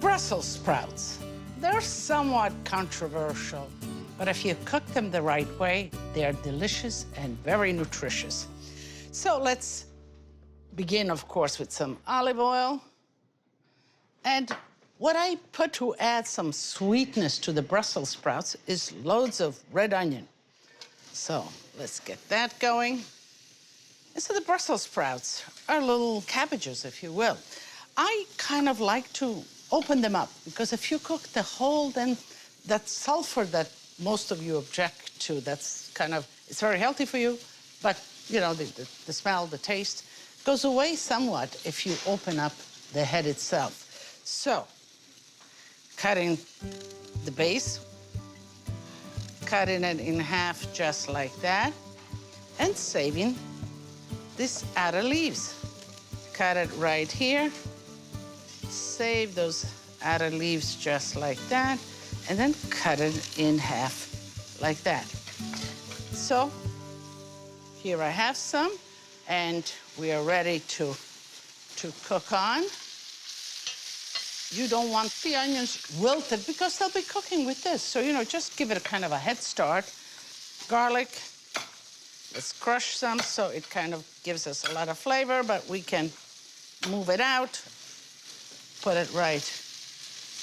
Brussels sprouts. They're somewhat controversial, but if you cook them the right way, they are delicious and very nutritious. So let's begin, of course, with some olive oil. And what I put to add some sweetness to the Brussels sprouts is loads of red onion. So let's get that going. And so the Brussels sprouts are little cabbages, if you will. I kind of like to open them up, because if you cook the whole, then that sulfur that most of you object to, that's kind of, it's very healthy for you, but you know, the smell, the taste goes away somewhat if you open up the head itself. So, cutting the base, cutting it in half just like that, and saving this outer leaves. Cut it right here, save those outer leaves just like that, and then cut it in half like that. So here I have some, and we are ready to cook on. You don't want the onions wilted because they'll be cooking with this. So, you know, just give it a kind of a head start. Garlic, let's crush some so it kind of gives us a lot of flavor, but we can move it out, put it right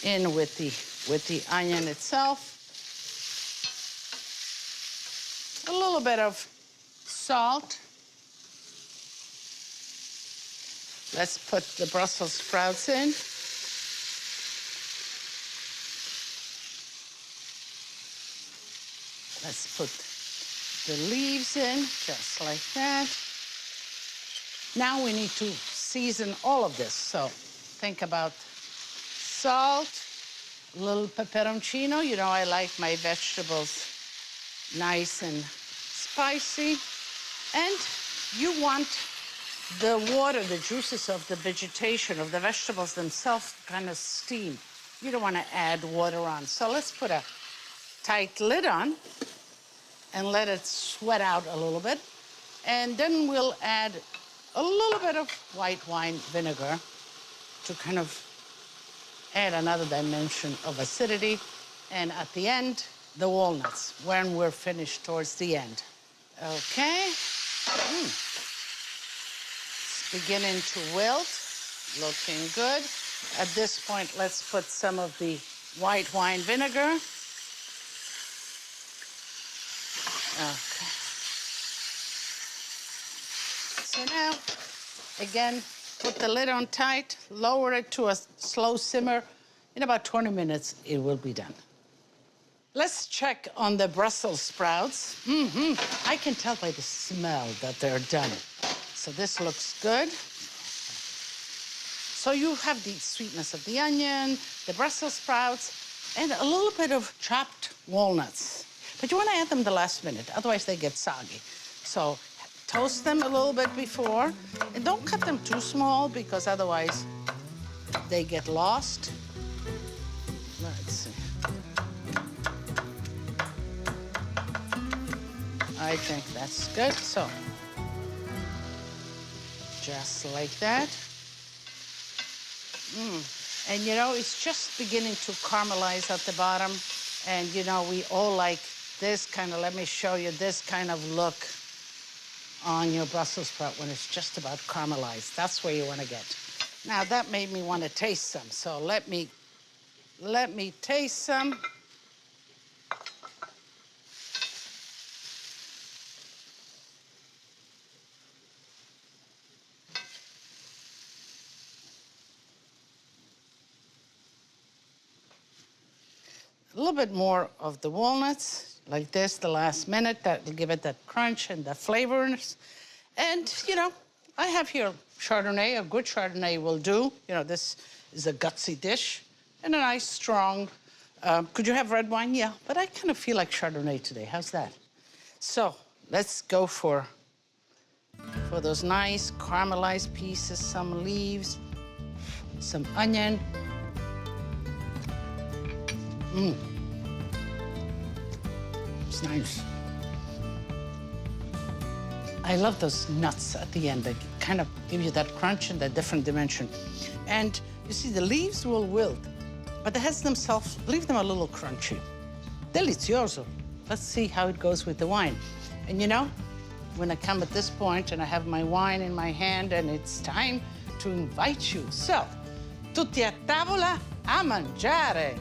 in with the onion itself. A little bit of salt. Let's put the Brussels sprouts in. Let's put the leaves in, just like that. Now we need to season all of this. So think about salt, a little peperoncino. You know, I like my vegetables nice and spicy. And you want the water, the juices of the vegetation, of the vegetables themselves, kind of steam. You don't want to add water on. So let's put a tight lid on and let it sweat out a little bit. And then we'll add a little bit of white wine vinegar to kind of add another dimension of acidity. And at the end, the walnuts, when we're finished towards the end. Okay. It's beginning to wilt, looking good. At this point, let's put some of the white wine vinegar. Okay. So now, again, put the lid on tight, lower it to a slow simmer. In about 20 minutes, it will be done. Let's check on the Brussels sprouts. I can tell by the smell that they're done. So this looks good. So you have the sweetness of the onion, the Brussels sprouts, and a little bit of chopped walnuts. But you want to add them the last minute, otherwise they get soggy. So toast them a little bit before, and don't cut them too small because otherwise they get lost. Let's see. I think that's good. So just like that. And you know, it's just beginning to caramelize at the bottom. And you know, we all like this kind of, let me show you this kind of look on your Brussels sprout when it's just about caramelized. That's where you want to get. Now that made me want to taste some. So let me taste some. A little bit more of the walnuts, like this, the last minute. That will give it that crunch and the flavors. And, you know, I have here Chardonnay. A good Chardonnay will do. You know, this is a gutsy dish and a nice, strong... could you have red wine? Yeah, but I kind of feel like Chardonnay today. How's that? So let's go for those nice caramelized pieces, some leaves, some onion. It's nice. I love those nuts at the end. They kind of give you that crunch and that different dimension. And you see, the leaves will wilt, but the heads themselves, leave them a little crunchy. Delizioso. Let's see how it goes with the wine. And you know, when I come at this point and I have my wine in my hand and it's time to invite you. So, tutti a tavola a mangiare.